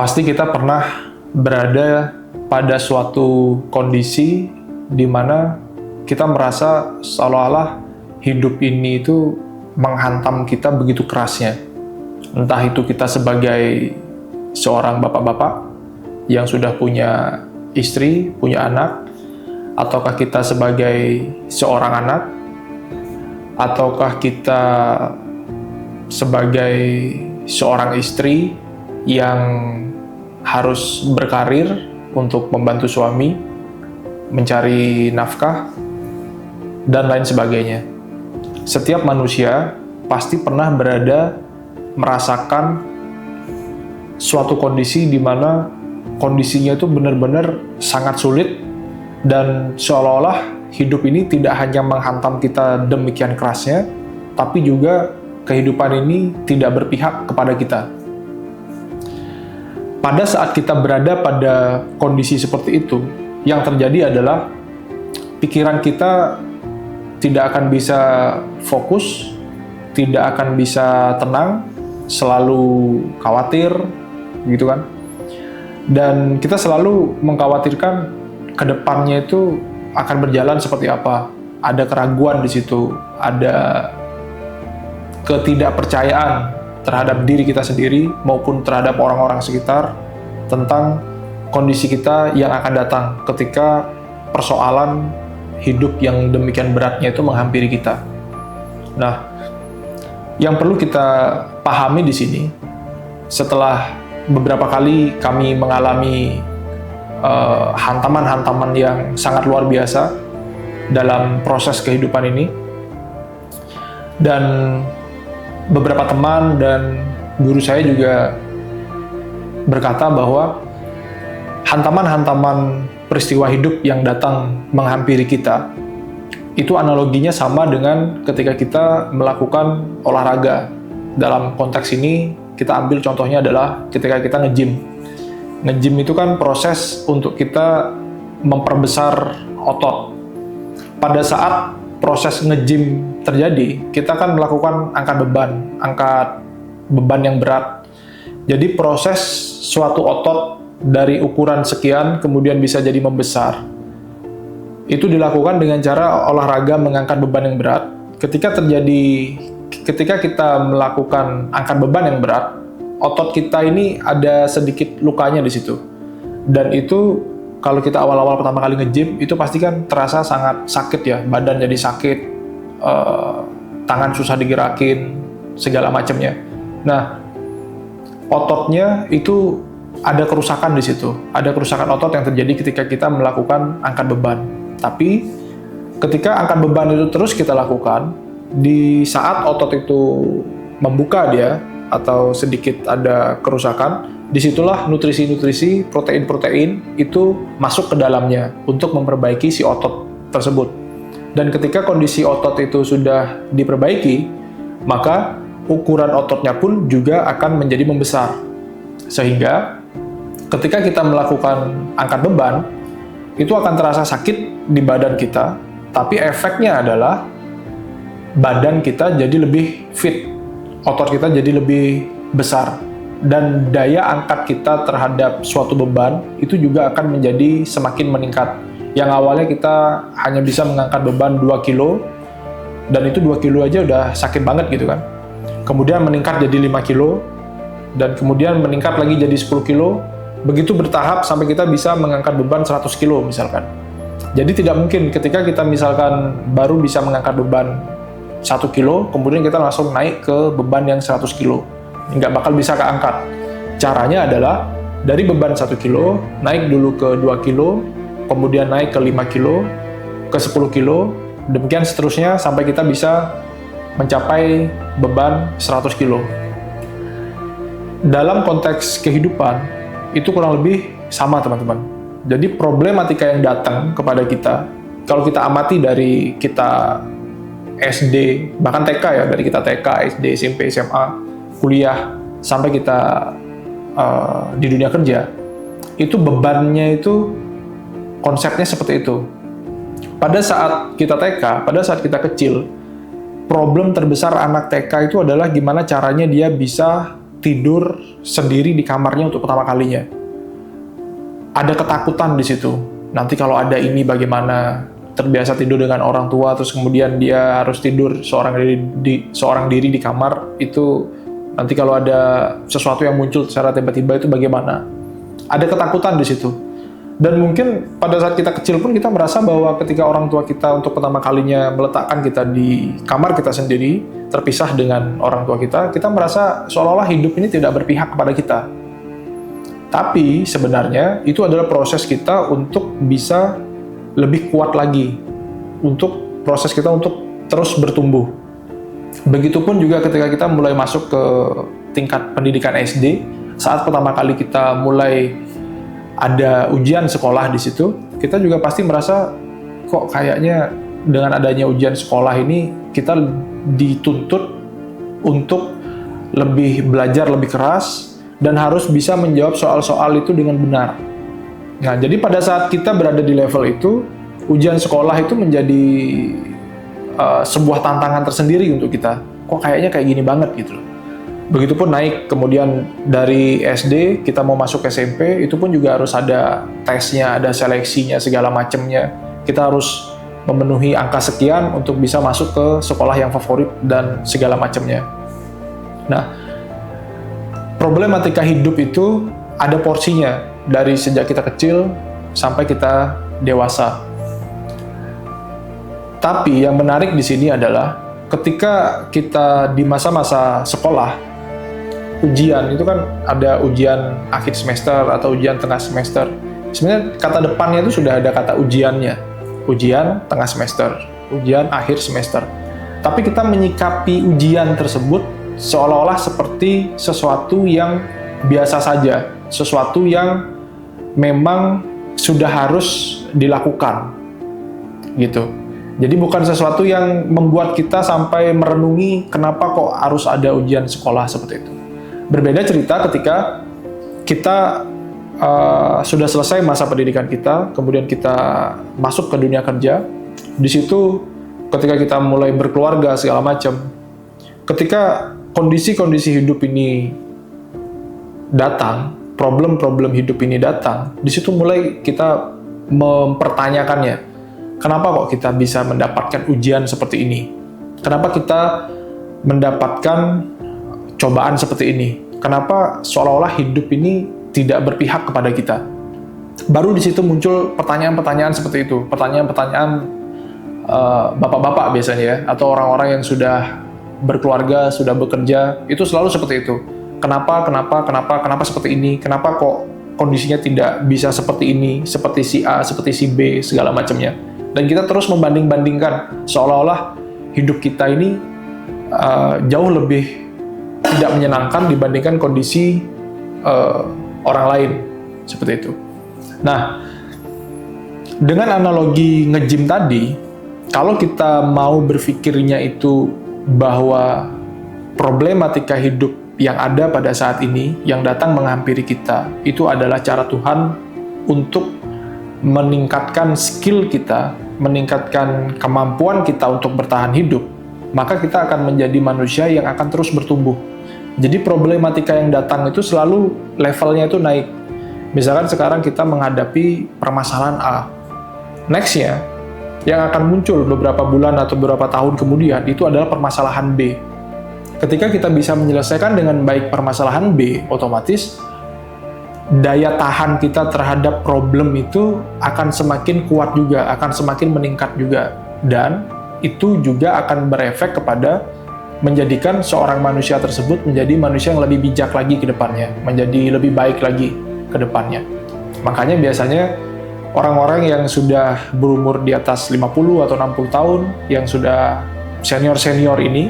Pasti kita pernah berada pada suatu kondisi di mana kita merasa seolah-olah hidup ini itu menghantam kita begitu kerasnya. Entah itu kita sebagai seorang bapak-bapak yang sudah punya istri, punya anak, ataukah kita sebagai seorang anak, ataukah kita sebagai seorang istri yang harus berkarir untuk membantu suami mencari nafkah dan lain sebagainya. Setiap manusia pasti pernah merasakan suatu kondisi di mana kondisinya itu benar-benar sangat sulit dan seolah-olah hidup ini tidak hanya menghantam kita demikian kerasnya, tapi juga kehidupan ini tidak berpihak kepada kita. Pada saat kita berada pada kondisi seperti itu, yang terjadi adalah pikiran kita tidak akan bisa fokus, tidak akan bisa tenang, selalu khawatir, gitu kan. Dan kita selalu mengkhawatirkan ke depannya itu akan berjalan seperti apa. Ada keraguan di situ, ada ketidakpercayaan terhadap diri kita sendiri maupun terhadap orang-orang sekitar tentang kondisi kita yang akan datang ketika persoalan hidup yang demikian beratnya itu menghampiri kita. Nah, yang perlu kita pahami di sini, setelah beberapa kali kami mengalami hantaman-hantaman yang sangat luar biasa dalam proses kehidupan ini, dan beberapa teman dan guru saya juga berkata bahwa hantaman-hantaman peristiwa hidup yang datang menghampiri kita itu analoginya sama dengan ketika kita melakukan olahraga. Dalam konteks ini kita ambil contohnya adalah ketika kita nge-gym. Nge-gym itu kan proses untuk kita memperbesar otot. Pada saat proses nge-gym terjadi, kita kan melakukan angkat beban yang berat. Jadi proses suatu otot dari ukuran sekian kemudian bisa jadi membesar. Itu dilakukan dengan cara olahraga mengangkat beban yang berat. Ketika kita melakukan angkat beban yang berat, otot kita ini ada sedikit lukanya di situ. Dan itu kalau kita awal-awal pertama kali nge-gym, itu pasti kan terasa sangat sakit ya, badan jadi sakit, tangan susah digerakin, segala macamnya. Nah, ototnya itu ada kerusakan di situ, ada kerusakan otot yang terjadi ketika kita melakukan angkat beban. Tapi ketika angkat beban itu terus kita lakukan, di saat otot itu membuka dia atau sedikit ada kerusakan, disitulah nutrisi-nutrisi, protein-protein itu masuk ke dalamnya untuk memperbaiki si otot tersebut. Dan ketika kondisi otot itu sudah diperbaiki, maka ukuran ototnya pun juga akan menjadi membesar. Sehingga ketika kita melakukan angkat beban, itu akan terasa sakit di badan kita, tapi efeknya adalah badan kita jadi lebih fit, otot kita jadi lebih besar, dan daya angkat kita terhadap suatu beban itu juga akan menjadi semakin meningkat. Yang awalnya kita hanya bisa mengangkat beban 2 kilo, dan itu 2 kilo aja udah sakit banget gitu kan. Kemudian meningkat jadi 5 kilo, dan kemudian meningkat lagi jadi 10 kilo, begitu bertahap sampai kita bisa mengangkat beban 100 kilo misalkan. Jadi tidak mungkin ketika kita misalkan baru bisa mengangkat beban 1 kilo, kemudian kita langsung naik ke beban yang 100 kilo. Nggak bakal bisa keangkat. Caranya adalah dari beban 1 kilo, naik dulu ke 2 kilo, kemudian naik ke 5 kilo, ke 10 kilo, demikian seterusnya sampai kita bisa mencapai beban 100 kilo. Dalam konteks kehidupan, itu kurang lebih sama teman-teman. Jadi problematika yang datang kepada kita, kalau kita amati dari kita SD, bahkan TK ya, dari kita TK, SD, SMP, SMA, kuliah, sampai kita di dunia kerja, itu bebannya itu konsepnya seperti itu. Pada saat kita TK, pada saat kita kecil, problem terbesar anak TK itu adalah gimana caranya dia bisa tidur sendiri di kamarnya untuk pertama kalinya. Ada ketakutan di situ. Nanti kalau ada ini bagaimana? Terbiasa tidur dengan orang tua, terus kemudian dia harus tidur seorang diri di kamar, itu nanti kalau ada sesuatu yang muncul secara tiba-tiba itu bagaimana? Ada ketakutan di situ. Dan mungkin pada saat kita kecil pun kita merasa bahwa ketika orang tua kita untuk pertama kalinya meletakkan kita di kamar kita sendiri, terpisah dengan orang tua kita merasa seolah-olah hidup ini tidak berpihak kepada kita. Tapi sebenarnya itu adalah proses kita untuk bisa lebih kuat lagi, untuk proses kita untuk terus bertumbuh. Begitupun juga ketika kita mulai masuk ke tingkat pendidikan SD, saat pertama kali kita mulai ada ujian sekolah di situ, kita juga pasti merasa kok kayaknya dengan adanya ujian sekolah ini kita dituntut untuk lebih belajar lebih keras dan harus bisa menjawab soal-soal itu dengan benar. Nah, jadi pada saat kita berada di level itu, ujian sekolah itu menjadi sebuah tantangan tersendiri untuk kita. Kok kayaknya kayak gini banget gitu loh. Begitupun naik, kemudian dari SD kita mau masuk SMP, itu pun juga harus ada tesnya, ada seleksinya, segala macamnya. Kita harus memenuhi angka sekian untuk bisa masuk ke sekolah yang favorit dan segala macamnya. Nah, problematika hidup itu ada porsinya. Dari sejak kita kecil sampai kita dewasa. Tapi yang menarik di sini adalah ketika kita di masa-masa sekolah, ujian itu kan ada ujian akhir semester atau ujian tengah semester. Sebenarnya kata depannya itu sudah ada kata ujiannya. Ujian tengah semester, ujian akhir semester. Tapi kita menyikapi ujian tersebut seolah-olah seperti sesuatu yang biasa saja, sesuatu yang memang sudah harus dilakukan, gitu. Jadi bukan sesuatu yang membuat kita sampai merenungi kenapa kok harus ada ujian sekolah seperti itu. Berbeda cerita ketika kita sudah selesai masa pendidikan kita, kemudian kita masuk ke dunia kerja. Di situ ketika kita mulai berkeluarga segala macam, ketika kondisi-kondisi hidup ini datang, problem-problem hidup ini datang, di situ mulai kita mempertanyakannya. Kenapa kok kita bisa mendapatkan ujian seperti ini? Kenapa kita mendapatkan cobaan seperti ini? Kenapa seolah-olah hidup ini tidak berpihak kepada kita? Baru di situ muncul pertanyaan-pertanyaan seperti itu, pertanyaan-pertanyaan bapak-bapak biasanya ya, atau orang-orang yang sudah berkeluarga, sudah bekerja, itu selalu seperti itu. Kenapa seperti ini? Kenapa kok kondisinya tidak bisa seperti ini, seperti si A, seperti si B, segala macamnya. Dan kita terus membanding-bandingkan, seolah-olah hidup kita ini jauh lebih tidak menyenangkan dibandingkan kondisi orang lain, seperti itu. Nah, dengan analogi nge-gym tadi, kalau kita mau berpikirnya itu bahwa problematika hidup yang ada pada saat ini, yang datang menghampiri kita, itu adalah cara Tuhan untuk meningkatkan skill kita, meningkatkan kemampuan kita untuk bertahan hidup, maka kita akan menjadi manusia yang akan terus bertumbuh. Jadi problematika yang datang itu selalu levelnya itu naik. Misalkan sekarang kita menghadapi permasalahan A, next-nya yang akan muncul beberapa bulan atau beberapa tahun kemudian itu adalah permasalahan B. Ketika kita bisa menyelesaikan dengan baik permasalahan B, otomatis daya tahan kita terhadap problem itu akan semakin kuat juga, akan semakin meningkat juga. Dan itu juga akan berefek kepada menjadikan seorang manusia tersebut menjadi manusia yang lebih bijak lagi ke depannya, menjadi lebih baik lagi ke depannya. Makanya biasanya orang-orang yang sudah berumur di atas 50 atau 60 tahun, yang sudah senior-senior ini,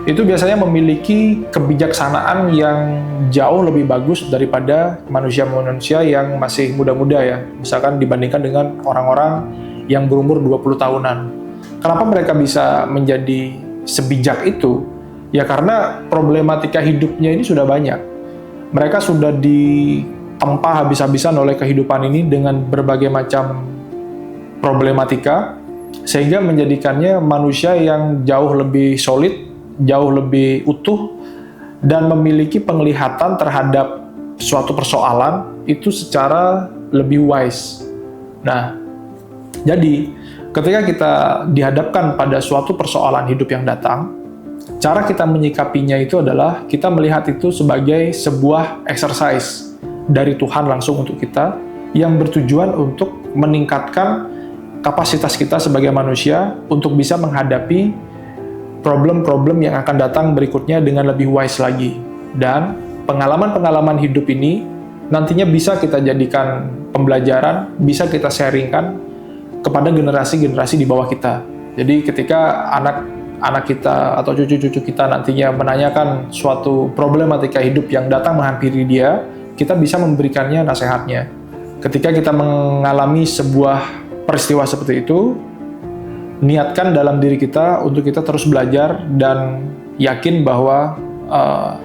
itu biasanya memiliki kebijaksanaan yang jauh lebih bagus daripada manusia-manusia yang masih muda-muda ya. Misalkan dibandingkan dengan orang-orang yang berumur 20 tahunan. Kenapa mereka bisa menjadi sebijak itu? Ya karena problematika hidupnya ini sudah banyak. Mereka sudah ditempa habis-habisan oleh kehidupan ini dengan berbagai macam problematika, sehingga menjadikannya manusia yang jauh lebih solid, jauh lebih utuh, dan memiliki penglihatan terhadap suatu persoalan itu secara lebih wise. Nah, jadi ketika kita dihadapkan pada suatu persoalan hidup yang datang, cara kita menyikapinya itu adalah kita melihat itu sebagai sebuah exercise dari Tuhan langsung untuk kita yang bertujuan untuk meningkatkan kapasitas kita sebagai manusia untuk bisa menghadapi problem-problem yang akan datang berikutnya dengan lebih wise lagi. Dan pengalaman-pengalaman hidup ini nantinya bisa kita jadikan pembelajaran, bisa kita sharingkan kepada generasi-generasi di bawah kita. Jadi ketika anak kita atau cucu-cucu kita nantinya menanyakan suatu problematika hidup yang datang menghampiri dia, kita bisa memberikannya nasihatnya. Ketika kita mengalami sebuah peristiwa seperti itu, niatkan dalam diri kita untuk kita terus belajar dan yakin bahwa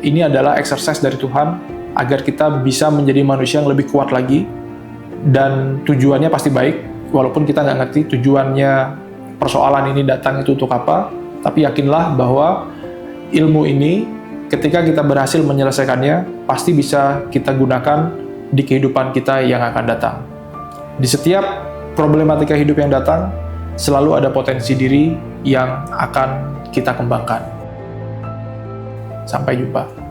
ini adalah exercise dari Tuhan agar kita bisa menjadi manusia yang lebih kuat lagi, dan tujuannya pasti baik, walaupun kita nggak ngerti tujuannya persoalan ini datang itu untuk apa, tapi yakinlah bahwa ilmu ini ketika kita berhasil menyelesaikannya pasti bisa kita gunakan di kehidupan kita yang akan datang. Di setiap problematika hidup yang datang, selalu ada potensi diri yang akan kita kembangkan. Sampai jumpa.